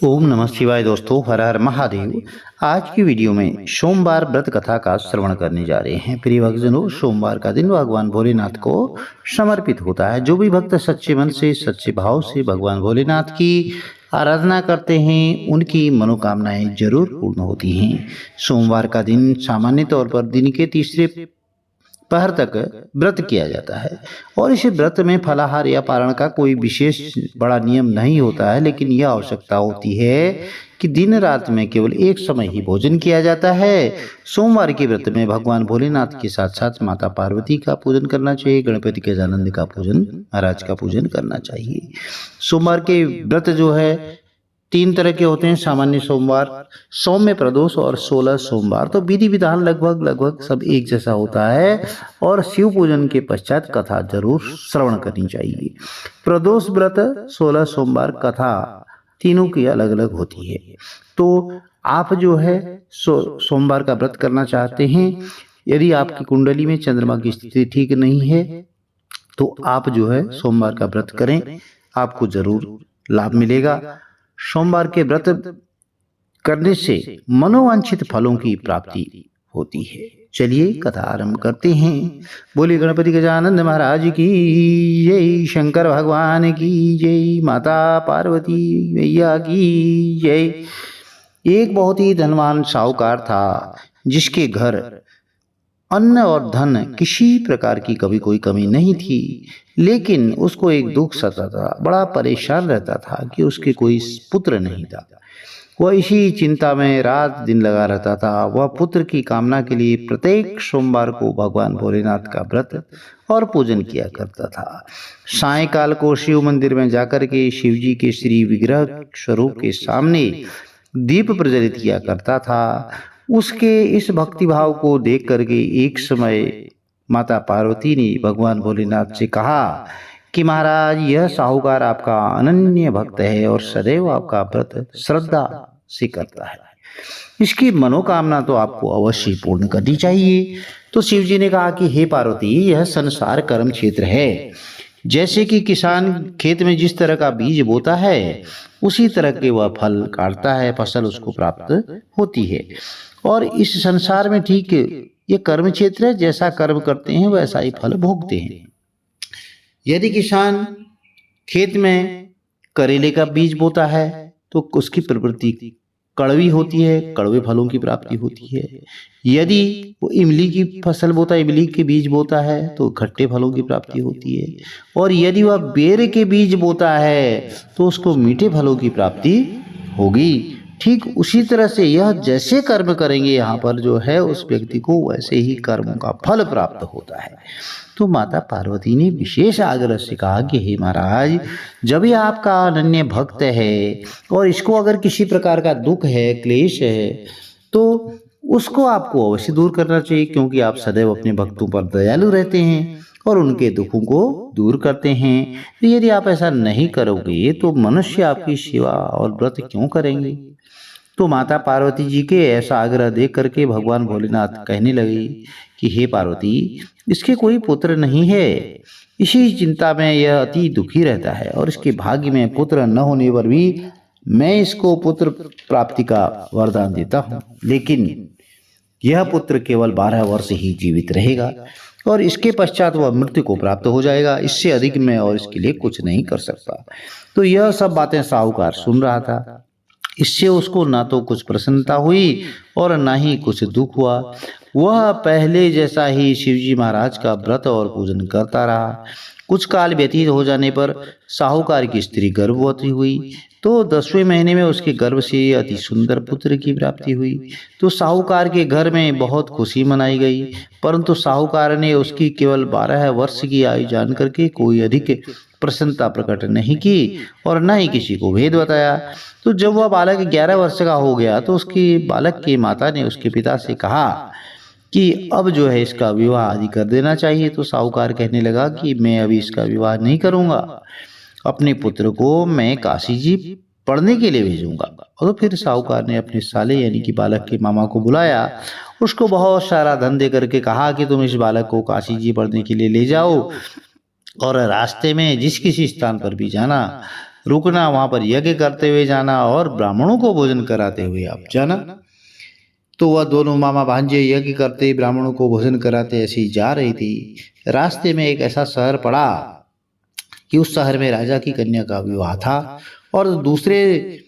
ओम नमः शिवाय। दोस्तों, हर हर महादेव। आज की वीडियो में सोमवार व्रत कथा का श्रवण करने जा रहे हैं। प्रिय भक्तजनों, सोमवार का दिन भगवान भोलेनाथ को समर्पित होता है। जो भी भक्त सच्चे मन से, सच्चे भाव से भगवान भोलेनाथ की आराधना करते हैं, उनकी मनोकामनाएं जरूर पूर्ण होती हैं। सोमवार का दिन सामान्य तौर पर दिन के तीसरे पहर तक व्रत किया जाता है और इस व्रत में फलाहार या पारण का कोई विशेष बड़ा नियम नहीं होता है, लेकिन यह आवश्यकता होती है कि दिन रात में केवल एक समय ही भोजन किया जाता है। सोमवार के व्रत में भगवान भोलेनाथ के साथ साथ माता पार्वती का पूजन करना चाहिए, गणपति के गजानंद का पूजन, महाराज का पूजन करना चाहिए। सोमवार के व्रत जो है तीन तरह के होते हैं। सामान्य सोमवार, सौम्य प्रदोष और 16 सोमवार। तो विधि विधान लगभग सब एक जैसा होता है और शिव पूजन के पश्चात कथा जरूर श्रवण करनी चाहिए। प्रदोष व्रत, 16 सोमवार, कथा तीनों की अलग अलग होती है। तो आप जो है सोमवार का व्रत करना चाहते हैं, यदि आपकी कुंडली में चंद्रमा की स्थिति ठीक नहीं है तो आप जो है सोमवार का व्रत करें, आपको जरूर लाभ मिलेगा। सोमवार के व्रत करने से मनोवांछित फलों की प्राप्ति होती है। चलिए कथा आरंभ करते हैं। बोले गणपति गजानंद महाराज की जय, शंकर भगवान की जय, माता पार्वती मैया की जय। एक बहुत ही धनवान साहूकार था जिसके घर अन्न और धन किसी प्रकार की कभी कोई कमी नहीं थी, लेकिन उसको एक दुख सताता था। बड़ा परेशान रहता था कि उसके कोई पुत्र नहीं था। वह इसी चिंता में रात दिन लगा रहता था। वह पुत्र की कामना के लिए प्रत्येक सोमवार को भगवान भोलेनाथ का व्रत और पूजन किया करता था। सायंकाल को शिव मंदिर में जाकर के शिव जी के श्री विग्रह स्वरूप के सामने दीप प्रज्वलित किया करता था। उसके इस भक्तिभाव को देख करके एक समय माता पार्वती ने भगवान भोलेनाथ से कहा कि महाराज, यह साहूकार आपका अनन्य भक्त है और सदैव आपका व्रत श्रद्धा से करता है। इसकी मनोकामना तो आपको अवश्य पूर्ण करनी चाहिए। तो शिव जी ने कहा कि हे पार्वती, यह संसार कर्म क्षेत्र है। जैसे कि किसान खेत में जिस तरह का बीज बोता है, उसी तरह के वह फल काटता है, फसल उसको प्राप्त होती है। और इस संसार में ठीक ये कर्म क्षेत्र है, जैसा कर्म करते हैं वैसा ही फल भोगते हैं। यदि किसान खेत में करेले का बीज बोता है तो उसकी प्रवृत्ति कड़वी होती है, कड़वे फलों की प्राप्ति होती है। यदि वो इमली की फसल बोता है, इमली के बीज बोता है तो खट्टे फलों की प्राप्ति होती है। और यदि वह बेर के बीज बोता है तो उसको मीठे फलों की प्राप्ति होगी। ठीक उसी तरह से यह जैसे कर्म करेंगे यहाँ पर जो है उस व्यक्ति को वैसे ही कर्मों का फल प्राप्त होता है। तो माता पार्वती ने विशेष आग्रह से कहा कि हे महाराज, जब यह आपका अनन्य भक्त है और इसको अगर किसी प्रकार का दुख है, क्लेश है, तो उसको आपको अवश्य दूर करना चाहिए, क्योंकि आप सदैव अपने भक्तों पर दयालु रहते हैं और उनके दुखों को दूर करते हैं। तो यदि आप ऐसा नहीं करोगे तो मनुष्य आपकी सेवा और व्रत क्यों करेंगे। तो माता पार्वती जी के ऐसा आग्रह देख करके भगवान भोलेनाथ कहने लगे कि हे पार्वती, इसके कोई पुत्र नहीं है। इसी चिंता में यह अति दुखी रहता है और इसके भाग्य में पुत्र न होने पर भी मैं इसको पुत्र प्राप्ति का वरदान देता हूँ, लेकिन यह पुत्र केवल 12 वर्ष ही जीवित रहेगा और इसके पश्चात वह मृत्यु को प्राप्त हो जाएगा। इससे अधिक मैं और इसके लिए कुछ नहीं कर सकता। तो यह सब बातें साहूकार सुन रहा था। इससे उसको ना तो कुछ प्रसन्नता हुई और ना ही कुछ दुख हुआ। वह पहले जैसा ही शिवजी महाराज का व्रत और पूजन करता रहा। कुछ काल व्यतीत हो जाने पर साहूकार की स्त्री गर्भवती हुई। तो 10वें महीने में उसके गर्भ से अति सुंदर पुत्र की प्राप्ति हुई। तो साहूकार के घर में बहुत खुशी मनाई गई, परंतु साहूकार ने उसकी केवल 12 वर्ष की आयु जान करके कोई अधिक प्रसन्नता प्रकट नहीं की और न ही किसी को भेद बताया। तो जब वह बालक 11 वर्ष का हो गया तो उसकी बालक की माता ने उसके पिता से कहा कि अब जो है इसका विवाह आदि कर देना चाहिए। तो साहूकार कहने लगा कि मैं अभी इसका विवाह नहीं करूंगा, अपने पुत्र को मैं काशी जी पढ़ने के लिए भेजूंगा। और तो फिर साहूकार ने अपने साले यानी कि बालक के मामा को बुलाया, उसको बहुत सारा धन दे करके कहा कि तुम इस बालक को काशी जी पढ़ने के लिए ले जाओ और रास्ते में जिस किसी स्थान पर भी जाना, रुकना, वहां पर यज्ञ करते हुए जाना और ब्राह्मणों को भोजन कराते हुए आप जाना। तो वह दोनों मामा भांजे यज्ञ करते, ब्राह्मणों को भोजन कराते ऐसे ही जा रही थी। रास्ते में एक ऐसा शहर पड़ा कि उस शहर में राजा की कन्या का विवाह था, और दूसरे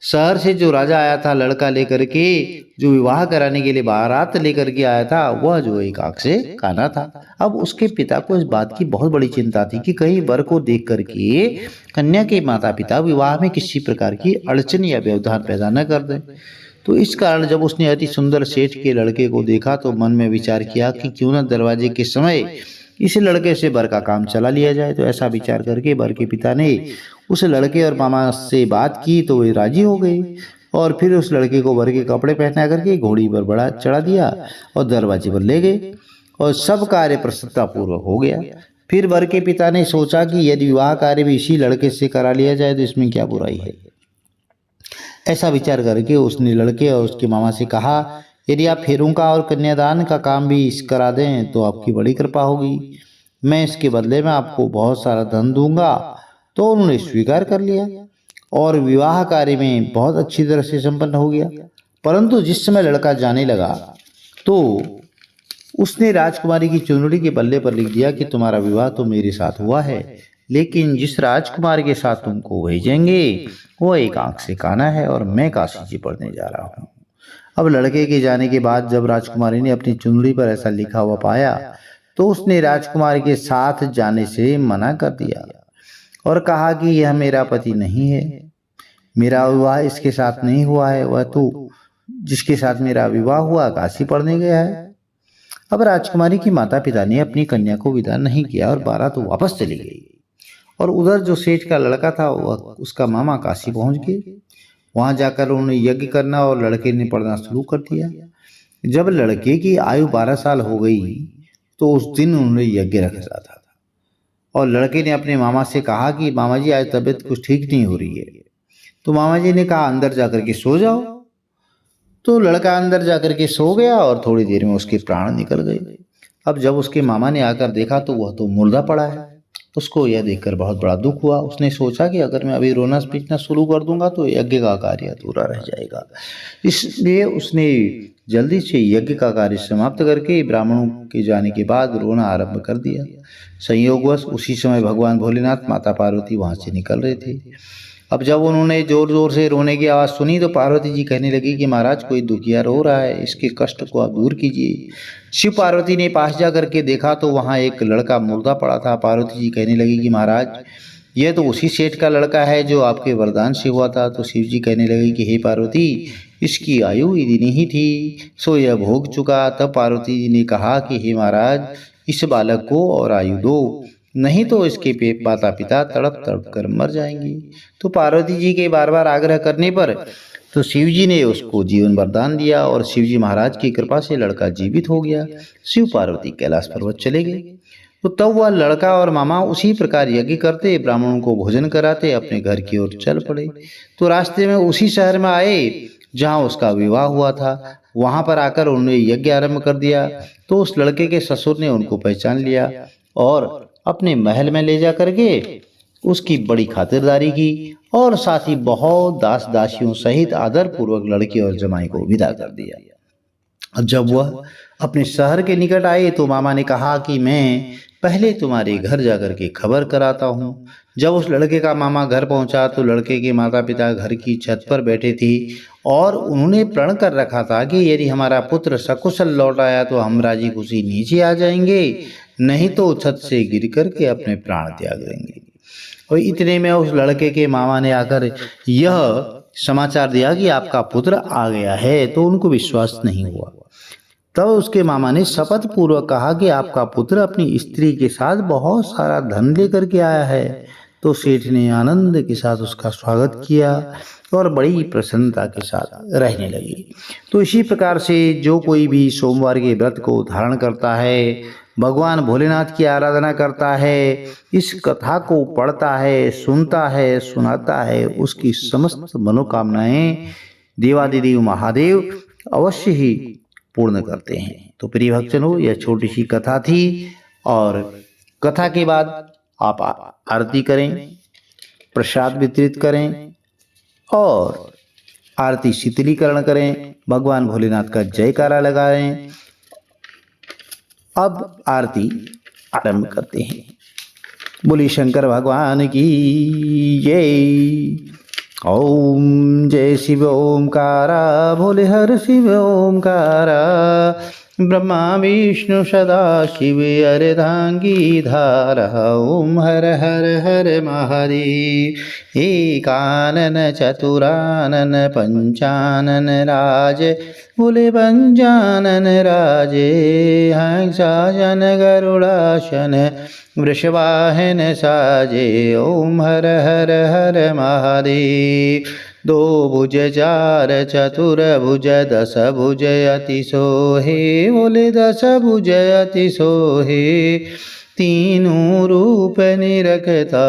शहर से जो राजा आया था लड़का लेकर के, जो विवाह कराने के लिए बारात लेकर के आया था, वह जो एक आंख से काना था। अब उसके पिता को इस बात की बहुत बड़ी चिंता थी कि कहीं वर को देख करके कन्या के माता पिता विवाह में किसी प्रकार की अड़चन या व्यवधान पैदा न कर दें। तो इस कारण जब उसने अति सुंदर सेठ के लड़के को देखा तो मन में विचार किया कि क्यों न दरवाजे के समय इस लड़के से वर का काम चला लिया जाए। तो ऐसा विचार करके वर के पिता ने उस लड़के और मामा से बात की तो वे राजी हो गए, और फिर उस लड़के को वर के कपड़े पहना करके घोड़ी पर बड़ा चढ़ा दिया और दरवाजे पर ले गए, और सब कार्य प्रसन्नता पूर्वक हो गया। फिर वर के पिता ने सोचा कि यदि विवाह कार्य भी इसी लड़के से करा लिया जाए तो इसमें क्या बुराई है। ऐसा विचार करके उसने लड़के और उसके मामा से कहा, यदि आप फेरों का और कन्यादान का काम भी करा दें तो आपकी बड़ी कृपा होगी, मैं इसके बदले में आपको बहुत सारा धन दूंगा। तो उन्होंने स्वीकार कर लिया और विवाह कार्य में बहुत अच्छी तरह से संपन्न हो गया। परंतु जिस समय लड़का जाने लगा तो उसने राजकुमारी की चुनरी के पल्ले पर लिख दिया कि तुम्हारा विवाह तो मेरे साथ हुआ है, लेकिन जिस राजकुमार के साथ तुमको भेजेंगे वो एक आंख से काना है और मैं काशी जी पढ़ने जा रहा हूँ। अब लड़के के जाने के बाद जब राजकुमारी ने अपनी चुनरी पर ऐसा लिखा हुआ पाया तो उसने राजकुमार के साथ जाने से मना कर दिया और कहा कि यह मेरा पति नहीं है, मेरा विवाह इसके साथ नहीं हुआ है, वह तो जिसके साथ मेरा विवाह हुआ काशी पढ़ने गया है। अब राजकुमारी की माता पिता ने अपनी कन्या को विदा नहीं किया और बारात तो वापस चली गई, और उधर जो सेठ का लड़का था वह उसका मामा काशी पहुंच गए। वहां जाकर उन्होंने यज्ञ करना और लड़के ने पढ़ना शुरू कर दिया। जब लड़के की आयु 12 साल हो गई तो उस दिन उन्होंने यज्ञ रखा था, और लड़के ने अपने मामा से कहा कि मामा जी आज तबीयत कुछ ठीक नहीं हो रही है। तो मामा जी ने कहा अंदर जाकर के सो जाओ। तो लड़का अंदर जाकर के सो गया और थोड़ी देर में उसके प्राण निकल गए। अब जब उसके मामा ने आकर देखा तो वह तो मुर्दा पड़ा है। उसको यह देखकर बहुत बड़ा दुख हुआ। उसने सोचा कि अगर मैं अभी रोना पीटना शुरू कर दूंगा तो यज्ञ का कार्य अधूरा रह जाएगा, इसलिए उसने जल्दी से यज्ञ का कार्य समाप्त करके ब्राह्मणों के जाने के बाद रोना आरंभ कर दिया। संयोगवश उसी समय भगवान भोलेनाथ माता पार्वती वहां से निकल रहे थे। अब जब उन्होंने जोर जोर से रोने की आवाज़ सुनी तो पार्वती जी कहने लगी कि महाराज कोई दुखिया रो रहा है, इसके कष्ट को आप दूर कीजिए। शिव पार्वती ने पास जा करके देखा तो वहाँ एक लड़का मुर्दा पड़ा था। पार्वती जी कहने लगी कि महाराज यह तो उसी सेठ का लड़का है जो आपके वरदान से हुआ था। तो शिव जी कहने लगे कि हे पार्वती, इसकी आयु इतनी ही थी सो यह भोग चुका। तब पार्वती जी ने कहा कि हे महाराज इस बालक को और आयु दो, नहीं तो इसके माता पिता तड़प तड़प कर मर जाएंगे। तो पार्वती जी के बार बार आग्रह करने पर तो शिव जी ने उसको जीवन वरदान दिया और शिव जी महाराज की कृपा से लड़का जीवित हो गया। शिव पार्वती कैलाश पर्वत चले गए। तो तब वह लड़का और मामा उसी प्रकार यज्ञ करते, ब्राह्मणों को भोजन कराते, अपने घर की ओर चल पड़े। तो रास्ते में उसी शहर में आए जहाँ उसका विवाह हुआ था। वहां पर आकर उन्होंने यज्ञ आरंभ कर दिया। तो उस लड़के के ससुर ने उनको पहचान लिया और अपने महल में ले जा करके उसकी बड़ी खातिरदारी की और साथ ही बहुत दास दासियों सहित आदर पूर्वक लड़के और जमाई को विदा कर दिया। अब जब वह अपने शहर के निकट आए तो मामा ने कहा कि मैं पहले तुम्हारे घर जाकर के खबर कराता हूँ। जब उस लड़के का मामा घर पहुंचा तो लड़के के माता पिता घर की छत पर बैठे थे और उन्होंने प्रण कर रखा था कि यदि हमारा पुत्र सकुशल लौट आया तो हम राजी खुशी नीचे आ जाएंगे, नहीं तो छत से गिर करके अपने प्राण त्याग देंगे। और इतने में उस लड़के के मामा ने आकर यह समाचार दिया कि आपका पुत्र आ गया है। तो उनको विश्वास नहीं हुआ। तब उसके मामा ने शपथ पूर्वक कहा कि आपका पुत्र अपनी स्त्री के साथ बहुत सारा धन लेकर के आया है। तो सेठ ने आनंद के साथ उसका स्वागत किया और बड़ी प्रसन्नता के साथ रहने लगी। तो इसी प्रकार से जो कोई भी सोमवार के व्रत को धारण करता है, भगवान भोलेनाथ की आराधना करता है, इस कथा को पढ़ता है, सुनता है, सुनाता है, उसकी समस्त मनोकामनाएं देवादिदेव महादेव अवश्य ही पूर्ण करते हैं। तो प्रिय भक्तजनों, यह छोटी सी कथा थी और कथा के बाद आप आरती करें। प्रसाद वितरित करें और आरती शीतलीकरण करें। भगवान भोलेनाथ का जयकारा लगाएं। अब आरती आरंभ करते हैं। बोली शंकर भगवान की जय। ओम जय शिव ओमकारा, भोले हर शिव ओमकारा, ब्रह्मा विष्णु सदा शिव अर्धांगी धारा। ओम हर हर हर महादेव। एकानन चतुरानन पंचानन राज, भोले पंचानन राजे। हंसाजन गरुड़ासन, वृषवाहन साजे। ओम हर हर हर महादेव। दो भुज चार चतुर भुज, दस भुज अति सोहे। बोले दस भुज अति सोहे। तीनों रूप निरखता,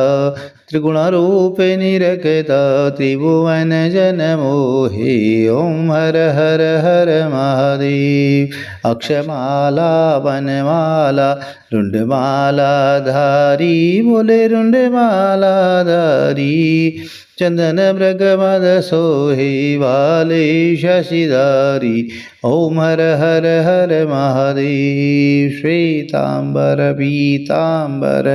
त्रिगुण रूप निरखता, त्रिभुवन जन मोहे। ओम हर हर हर महादेव। अक्षमाला वनमाला, रुंडमाला धारी। बोले रुंडमाला धारी। चंदन मृग मद सोहे, वाले शशिधारी। ओम हर हर हर महादेव। श्वेतांबर पीतांबर,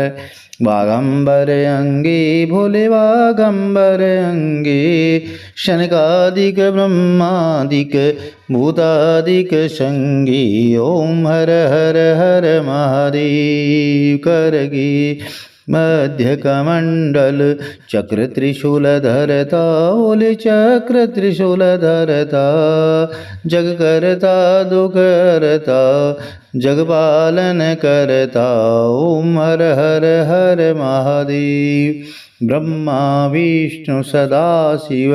वागंबर अंगे। भोले वागंबर अंगे। शनकादिक ब्रह्मादिक, भूतादिक संगी। ओम हर हर हर महादेव। करगे मध्य कमंडल, चक्र त्रिशूल धरता। बोले चक्र त्रिशूल धरता। जग करता दुख करता, जग पालन करता। ओम हर हर हर महादेव। ब्रह्मा विष्णु सदा शिव,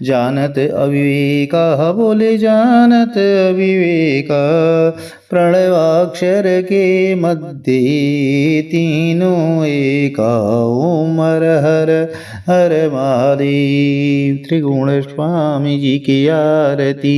जानत अविवेका। बोले जानत अविवेका। प्रणवाक्षर के मध्य, तीनों एका। ओम हर हर हर महादेव। त्रिगुण स्वामी जी की आरती,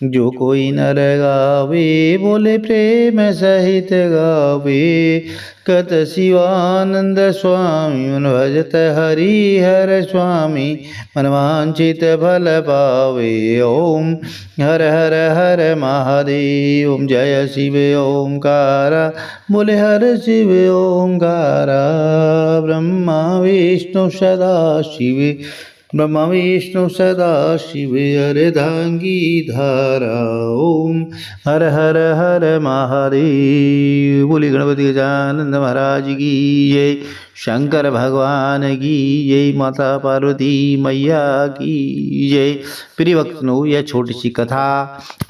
जो कोई नर गावे। बोले प्रेम सहित गावे। कत शिवानंद स्वामी, मन भजत हरि हर स्वामी, मनवांचित फल पावे। ओम हर हर हर महादेव। ओम जय शिव ओमकारा, बोले हर शिव ओमकारा। ब्रह्मा विष्णु सदा शिव, ब्रह्मा विष्णु सदा शिव अर्धांगी धारा। ओम हर हर हर महादेव। बोली गणपति गजानन महाराज की जय। शंकर भगवान की जय। माता पार्वती मैया की जय। प्रिय भक्तों, यह छोटी सी कथा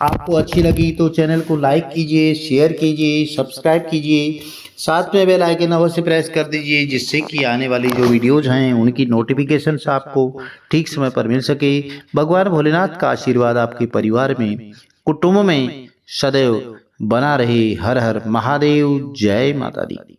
आपको अच्छी लगी तो चैनल को लाइक कीजिए, शेयर कीजिए, सब्सक्राइब कीजिए। साथ में बेल आइकन अवश्य प्रेस कर दीजिए, जिससे कि आने वाली जो वीडियोज हैं उनकी नोटिफिकेशंस आपको ठीक समय पर मिल सके। भगवान भोलेनाथ का आशीर्वाद आपके परिवार में, कुटुंब में सदैव बना रहे। हर हर महादेव। जय माता दी।